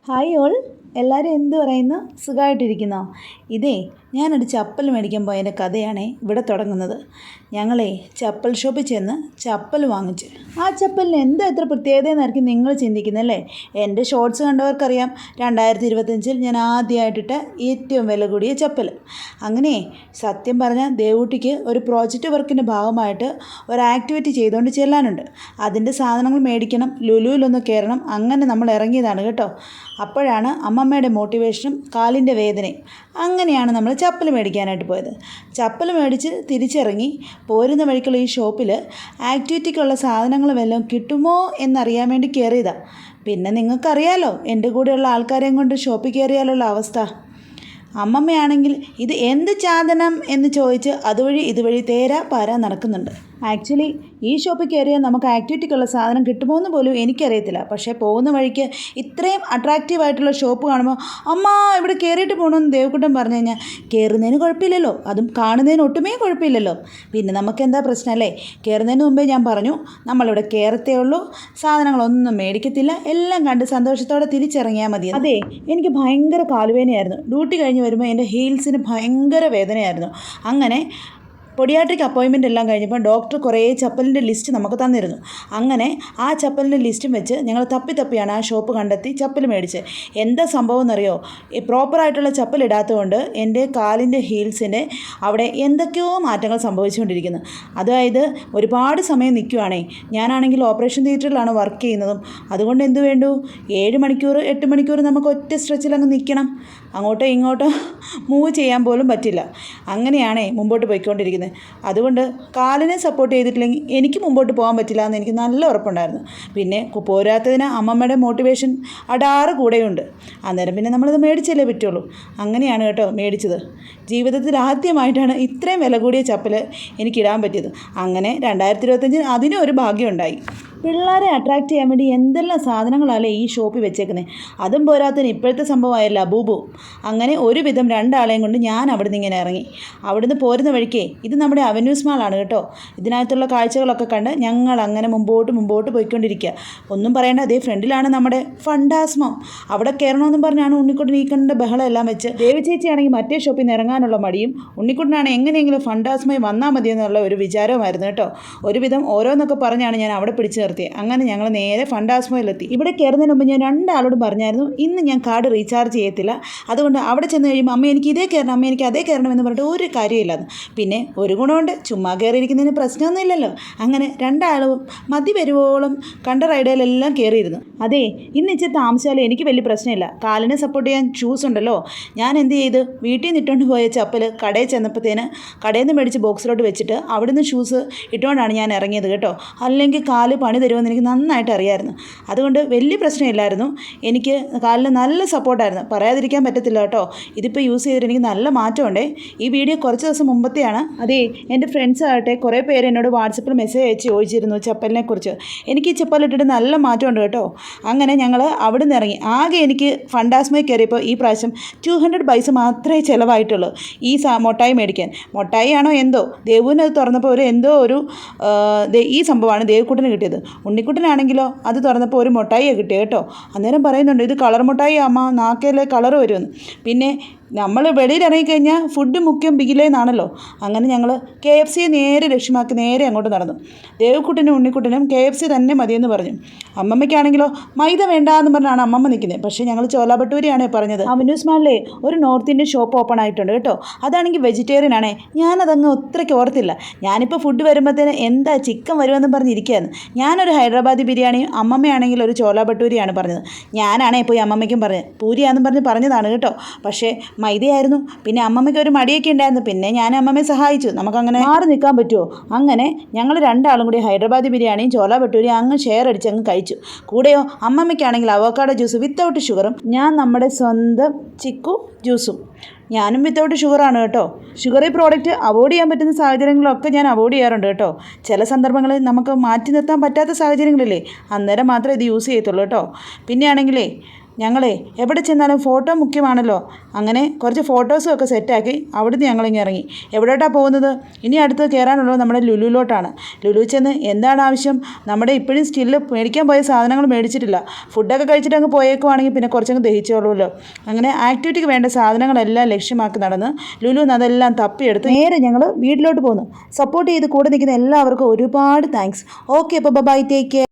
Hi all, എല്ലാവരും എന്ത് പറയുന്നു? സുഖമായിട്ടിരിക്കുന്നോ? ഇതേ ഞാനൊരു ചപ്പൽ മേടിക്കാൻ പോയതിൻ്റെ കഥയാണേ ഇവിടെ തുടങ്ങുന്നത്. ഞങ്ങളെ ചപ്പൽ ഷോപ്പിൽ ചെന്ന് ചപ്പൽ വാങ്ങിച്ച് ആ ചപ്പലിന് എന്താ എത്ര പ്രത്യേകതയെന്നായിരിക്കും നിങ്ങൾ ചിന്തിക്കുന്നല്ലേ. എൻ്റെ ഷോർട്സ് കണ്ടവർക്കറിയാം 2025 ഞാൻ ആദ്യമായിട്ടിട്ട ഏറ്റവും വില കൂടിയ ചപ്പൽ. അങ്ങനെ സത്യം പറഞ്ഞാൽ ദേവൂട്ടിക്ക് ഒരു പ്രോജക്റ്റ് വർക്കിൻ്റെ ഭാഗമായിട്ട് ഒരു ആക്ടിവിറ്റി ചെയ്തുകൊണ്ട് ചെല്ലാനുണ്ട്. അതിൻ്റെ സാധനങ്ങൾ മേടിക്കണം, ലുലുവിലൊന്ന് കയറണം. അങ്ങനെ നമ്മൾ ഇറങ്ങിയതാണ് കേട്ടോ. അപ്പോഴാണ് അമ്മമ്മയുടെ മോട്ടിവേഷനും കാലിൻ്റെ വേദനയും. അങ്ങനെയാണ് നമ്മൾ ചപ്പൽ മേടിക്കാനായിട്ട് പോയത്. ചപ്പൽ മേടിച്ച് തിരിച്ചിറങ്ങി പോരുന്ന വഴിക്കുള്ള ഈ ഷോപ്പിൽ ആക്ടിവിറ്റിക്കുള്ള സാധനങ്ങൾ വല്ലതും കിട്ടുമോ എന്നറിയാൻ വേണ്ടി കയറിയതാണ്. പിന്നെ നിങ്ങൾക്കറിയാലോ എൻ്റെ കൂടെയുള്ള ആൾക്കാരെയും കൊണ്ട് ഷോപ്പിൽ കയറിയാലുള്ള അവസ്ഥ. അമ്മമ്മയാണെങ്കിൽ ഇത് എന്ത് ചാതനം എന്ന് ചോദിച്ച് അതുവഴി ഇതുവഴി തേരാ പാരാ നടക്കുന്നുണ്ട്. ആക്ച്വലി ഈ ഷോപ്പിൽ കയറിയാൽ നമുക്ക് ആക്ടിവിറ്റിക്കുള്ള സാധനം കിട്ടുമോ എന്ന് പോലും എനിക്കറിയത്തില്ല. പക്ഷേ പോകുന്ന വഴിക്ക് ഇത്രയും അട്രാക്റ്റീവായിട്ടുള്ള ഷോപ്പ് കാണുമ്പോൾ അമ്മ ഇവിടെ കയറിയിട്ട് പോകണമെന്ന് ദേവക്കുട്ടൻ പറഞ്ഞു കഴിഞ്ഞാൽ കയറുന്നതിന് കുഴപ്പമില്ലല്ലോ, അതും കാണുന്നതിന് ഒട്ടുമേ കുഴപ്പമില്ലല്ലോ. പിന്നെ നമുക്കെന്താ പ്രശ്നമല്ലേ? കയറുന്നതിന് മുമ്പേ ഞാൻ പറഞ്ഞു നമ്മളിവിടെ കയറത്തേ ഉള്ളൂ, സാധനങ്ങളൊന്നും മേടിക്കത്തില്ല, എല്ലാം കണ്ട് സന്തോഷത്തോടെ തിരിച്ചിറങ്ങിയാൽ മതി. അതെ, എനിക്ക് ഭയങ്കര കാലുവേദനയായിരുന്നു. ഡ്യൂട്ടി കഴിഞ്ഞ് വരുമ്പോൾ എൻ്റെ ഹീൽസിന് ഭയങ്കര വേദനയായിരുന്നു. അങ്ങനെ പൊഡിയാട്രിക് അപ്പോയിൻമെൻ്റ് എല്ലാം കഴിഞ്ഞപ്പോൾ ഡോക്ടർ കുറേ ചപ്പലിൻ്റെ ലിസ്റ്റ് നമുക്ക് തന്നിരുന്നു. അങ്ങനെ ആ ചപ്പലിൻ്റെ ലിസ്റ്റും വെച്ച് ഞങ്ങൾ തപ്പിയാണ് ആ ഷോപ്പ് കണ്ടെത്തി ചപ്പൽ മേടിച്ചത്. എന്താ സംഭവം എന്നറിയോ? ഈ പ്രോപ്പറായിട്ടുള്ള ചപ്പൽ ഇടാത്തതുകൊണ്ട് എൻ്റെ കാലിൻ്റെ ഹീൽസിൻ്റെ അവിടെ എന്തൊക്കെയോ മാറ്റങ്ങൾ സംഭവിച്ചുകൊണ്ടിരിക്കുന്നു. അതായത് ഒരുപാട് സമയം നിൽക്കുവാണേ. ഞാനാണെങ്കിൽ ഓപ്പറേഷൻ തിയേറ്ററിലാണ് വർക്ക് ചെയ്യുന്നതും. അതുകൊണ്ട് എന്ത് വേണ്ടു, 7 മണിക്കൂർ 8 മണിക്കൂർ നമുക്ക് ഒറ്റ സ്ട്രെച്ചിൽ അങ്ങ് നിൽക്കണം. അങ്ങോട്ടോ ഇങ്ങോട്ടോ മൂവ് ചെയ്യാൻ പോലും പറ്റില്ല. അങ്ങനെയാണേ മുമ്പോട്ട് പോയിക്കൊണ്ടിരിക്കുന്നത്. അതുകൊണ്ട് കാലിനെ സപ്പോർട്ട് ചെയ്തിട്ടില്ലെങ്കിൽ എനിക്ക് മുമ്പോട്ട് പോകാൻ പറ്റില്ല എന്ന് എനിക്ക് നല്ല ഉറപ്പുണ്ടായിരുന്നു. പിന്നെ പോരാത്തതിന് അമ്മമ്മയുടെ മോട്ടിവേഷൻ അടാറ് കൂടെയുണ്ട്. അന്നേരം പിന്നെ നമ്മളിത് മേടിച്ചല്ലേ പറ്റുള്ളൂ. അങ്ങനെയാണ് കേട്ടോ മേടിച്ചത്. ജീവിതത്തിൽ ആദ്യമായിട്ടാണ് ഇത്രയും വില കൂടിയ ചപ്പൽ എനിക്കിടാൻ പറ്റിയത്. അങ്ങനെ 2025 അതിനും ഒരു ഭാഗ്യമുണ്ടായി. പിള്ളേരെ അട്രാക്റ്റ് ചെയ്യാൻ വേണ്ടി എന്തെല്ലാം സാധനങ്ങളല്ലേ ഈ ഷോപ്പിൽ വെച്ചേക്കുന്നത്. അതും പോരാത്തതിന് ഇപ്പോഴത്തെ സംഭവമായ ലബൂബു. അങ്ങനെ ഒരുവിധം 2 ആളെയും കൊണ്ട് ഞാൻ അവിടുന്ന് ഇങ്ങനെ ഇറങ്ങി. അവിടുന്ന് പോരുന്ന വഴിക്കേ ഇത് നമ്മുടെ അവന്യൂസ് മാളാണ് കേട്ടോ. ഇതിനകത്തുള്ള കാഴ്ചകളൊക്കെ കണ്ട് ഞങ്ങൾ അങ്ങനെ മുമ്പോട്ട് പോയിക്കൊണ്ടിരിക്കുക. ഒന്നും പറയേണ്ട, അതേ ഫ്രണ്ടിലാണ് നമ്മുടെ ഫണ്ടാസ്മോ. അവിടെ കയറണമെന്നും പറഞ്ഞാണ് ഉണ്ണിക്കുട്ടൻ ഈ കണ്ട ബഹളം എല്ലാം വെച്ച്. ദേവി ചേച്ചിയാണെങ്കിൽ മറ്റേ ഷോപ്പിൽ നിന്ന് ഇറങ്ങാനുള്ള മടിയും, ഉണ്ണിക്കുട്ടനാണ് എങ്ങനെയെങ്കിലും ഫണ്ടാസ്മോയിൽ വന്നാൽ മതിയെന്നുള്ള ഒരു വിചാരവുമായിരുന്നു കേട്ടോ. ഒരുവിധം ഓരോന്നൊക്കെ പറഞ്ഞാണ് ഞാൻ അവിടെ പിടിച്ചു നിർത്തി. അങ്ങനെ ഞങ്ങൾ നേരെ ഫണ്ടാസ്മോയിലെത്തി. ഇവിടെ കയറുന്നതിന് മുമ്പ് ഞാൻ 2 ആളോടും പറഞ്ഞായിരുന്നു ഇന്ന് ഞാൻ കാർഡ് റീചാർജ് ചെയ്യത്തില്ല. അതുകൊണ്ട് അവിടെ ചെന്ന് കഴിയുമ്പോൾ അമ്മ എനിക്ക് ഇതേ കയറണം, അമ്മ എനിക്ക് അതേ കയറണം എന്ന് പറഞ്ഞിട്ട് ഒരു കാര്യമില്ലാന്ന്. പിന്നെ ഒരു ഗുണമുണ്ട്, ചുമ്മാ കയറിയിരിക്കുന്നതിന് പ്രശ്നമൊന്നുമില്ലല്ലോ. അങ്ങനെ 2 ആളും മതി വരുവോളം കണ്ട റൈഡയിലെല്ലാം കയറിയിരുന്നു. അതെ, ഇന്ന് ഇച്ചിരി താമസിച്ചാലും എനിക്ക് വലിയ പ്രശ്നമില്ല. കാലിനെ സപ്പോർട്ട് ചെയ്യാൻ ഷൂസ് ഉണ്ടല്ലോ. ഞാൻ എന്ത് ചെയ്ത് വീട്ടിൽ നിന്ന് ഇട്ടുകൊണ്ട് പോയ ചപ്പൽ കടയിൽ ചെന്നപ്പോഴത്തേന് കടയിൽ നിന്ന് മേടിച്ച് ബോക്സിലോട്ട് വെച്ചിട്ട് അവിടുന്ന് ഷൂസ് ഇട്ടുകൊണ്ടാണ് ഞാൻ ഇറങ്ങിയത് കേട്ടോ. അല്ലെങ്കിൽ കാല് പണി തരുമെന്ന് എനിക്ക് നന്നായിട്ട് അറിയാമായിരുന്നു. അതുകൊണ്ട് വലിയ പ്രശ്നമില്ലായിരുന്നു. എനിക്ക് കാലിന് നല്ല സപ്പോർട്ടായിരുന്നു, പറയാതിരിക്കാൻ പറ്റത്തില്ല കേട്ടോ. ഇതിപ്പോൾ യൂസ് ചെയ്തിട്ട് എനിക്ക് നല്ല മാറ്റമുണ്ടേ. ഈ വീഡിയോ കുറച്ച് ദിവസം മുമ്പത്തെയാണ്. അതേ, എൻ്റെ ഫ്രണ്ട്സ് ആകട്ടെ കുറേ പേര് എന്നോട് വാട്സപ്പിൽ മെസ്സേജ് അയച്ച് ചോദിച്ചിരുന്നു ചപ്പലിനെ കുറിച്ച്. എനിക്ക് ഈ ചപ്പലിട്ടിട്ട് നല്ല മാറ്റമുണ്ട് കേട്ടോ. അങ്ങനെ ഞങ്ങൾ അവിടെ നിന്ന് ഇറങ്ങി. ആകെ എനിക്ക് ഫണ്ടാസ്മയിൽ കയറിയപ്പോൾ ഈ പ്രാവശ്യം 200 പൈസ മാത്രമേ ചിലവായിട്ടുള്ളൂ ഈ മൊട്ടായി മേടിക്കാൻ. മൊട്ടായി ആണോ എന്തോ, ദേവുവിനത് തുറന്നപ്പോൾ ഈ സംഭവമാണ് ദേവക്കുട്ടന് കിട്ടിയത്. ഉണ്ണിക്കുട്ടനാണെങ്കിലോ അത് തുറന്നപ്പോൾ ഒരു മൊട്ടായിയാണ് കിട്ടിയത് കേട്ടോ. അന്നേരം പറയുന്നുണ്ട് ഇത് കളർ മൊട്ടായി അമ്മ, നാക്കയിലെ കളർ വരുമെന്ന്. പിന്നെ നമ്മൾ വെളിയിൽ ഇറങ്ങിക്കഴിഞ്ഞാൽ ഫുഡ് മുഖ്യം ബിഗിലേന്നാണല്ലോ. അങ്ങനെ ഞങ്ങൾ KFC നേരെ ലക്ഷ്യമാക്കി നേരെ അങ്ങോട്ട് നടന്നു. ദേവക്കുട്ടനും ഉണ്ണിക്കുട്ടനും KFC തന്നെ മതിയെന്ന് പറഞ്ഞു. അമ്മമ്മയ്ക്കാണെങ്കിലോ മൈദ വേണ്ടാന്ന് പറഞ്ഞാണ് അമ്മമ്മ നിൽക്കുന്നത്. പക്ഷേ ഞങ്ങൾ ചോല ഭട്ടൂരിയാണ് പറഞ്ഞത്. അവന്യൂസ് മാളിലെ ഒരു നോർത്ത് ഇന്ത്യൻ ഷോപ്പ് ഓപ്പൺ ആയിട്ടുണ്ട് കേട്ടോ. അതാണെങ്കിൽ വെജിറ്റേറിയൻ ആണേ. ഞാനതങ്ങ് ഒത്രയ്ക്ക് ഓർത്തില്ല. ഞാനിപ്പോൾ ഫുഡ് വരുമ്പോഴത്തേന് എന്താ ചിക്കൻ വരുമെന്ന് പറഞ്ഞിരിക്കുകയാണ്. ഞാനൊരു ഹൈദരാബാദി ബിരിയാണിയും അമ്മമ്മയാണെങ്കിൽ ഒരു ചോല ഭട്ടൂരിയാണ് പറഞ്ഞത്. ഞാനാണേ പോയി അമ്മമ്മയ്ക്കും പറഞ്ഞത് പൂരിയാണെന്ന് പറഞ്ഞതാണ് കേട്ടോ. പക്ഷേ മൈദയായിരുന്നു. പിന്നെ അമ്മമ്മയ്ക്ക് ഒരു മടിയൊക്കെ ഉണ്ടായിരുന്നു. പിന്നെ ഞാൻ അമ്മമ്മയെ സഹായിച്ചു. നമുക്കങ്ങനെ മാറി നിൽക്കാൻ പറ്റുമോ? അങ്ങനെ ഞങ്ങൾ 2 ആളും കൂടി ഹൈദരാബാദി ബിരിയാണിയും ചോല ഭട്ടൂരിയും അങ്ങ് ഷെയർ അടിച്ച് അങ്ങ് കഴിച്ചു. കൂടെയോ അമ്മമ്മയ്ക്കാണെങ്കിൽ അവോക്കാഡോ ജ്യൂസ് വിത്തൗട്ട് ഷുഗറും, ഞാൻ നമ്മുടെ സ്വന്തം ചിക്കു ജ്യൂസും. ഞാനും വിത്തൗട്ട് ഷുഗറാണ് കേട്ടോ. ഷുഗറി പ്രോഡക്റ്റ് അവോയ്ഡ് ചെയ്യാൻ പറ്റുന്ന സാഹചര്യങ്ങളൊക്കെ ഞാൻ അവോയ്ഡ് ചെയ്യാറുണ്ട് കേട്ടോ. ചില സന്ദർഭങ്ങളിൽ നമുക്ക് മാറ്റി നിർത്താൻ പറ്റാത്ത സാഹചര്യങ്ങളില്ലേ, അന്നേരം മാത്രമേ ഇത് യൂസ് ചെയ്യത്തുള്ളൂ കേട്ടോ. പിന്നെ ആണെങ്കിലേ ഞങ്ങളെ എവിടെ ചെന്നാലും ഫോട്ടോ മുഖ്യമാണല്ലോ. അങ്ങനെ കുറച്ച് ഫോട്ടോസും ഒക്കെ സെറ്റാക്കി അവിടുന്ന് ഞങ്ങളിങ്ങ് ഇറങ്ങി. എവിടോട്ടാണ് പോകുന്നത്? ഇനി അടുത്ത് കയറാനുള്ളത് നമ്മുടെ ലുലുലോട്ടാണ്. ലുലു ചെന്ന് എന്താണ് ആവശ്യം? നമ്മുടെ ഇപ്പോഴും സ്റ്റില്ല് മേടിക്കാൻ പോയ സാധനങ്ങൾ മേടിച്ചിട്ടില്ല. ഫുഡൊക്കെ കഴിച്ചിട്ട് അങ്ങ് പോയേക്കുവാണെങ്കിൽ പിന്നെ കുറച്ചങ്ങ് ദഹിച്ചോളൂല്ലോ. അങ്ങനെ ആക്ടിവിറ്റിക്ക് വേണ്ട സാധനങ്ങളെല്ലാം ലക്ഷ്യമാക്കി നടന്ന് ലുലുന്ന് അതെല്ലാം തപ്പിയെടുത്ത് നേരെ ഞങ്ങൾ വീട്ടിലോട്ട് പോന്നു. സപ്പോർട്ട് ചെയ്ത് കൂടെ നിൽക്കുന്ന എല്ലാവർക്കും ഒരുപാട് താങ്ക്സ്. ഓക്കെ, അപ്പോൾ ബൈ, ടേക്ക് കെയർ.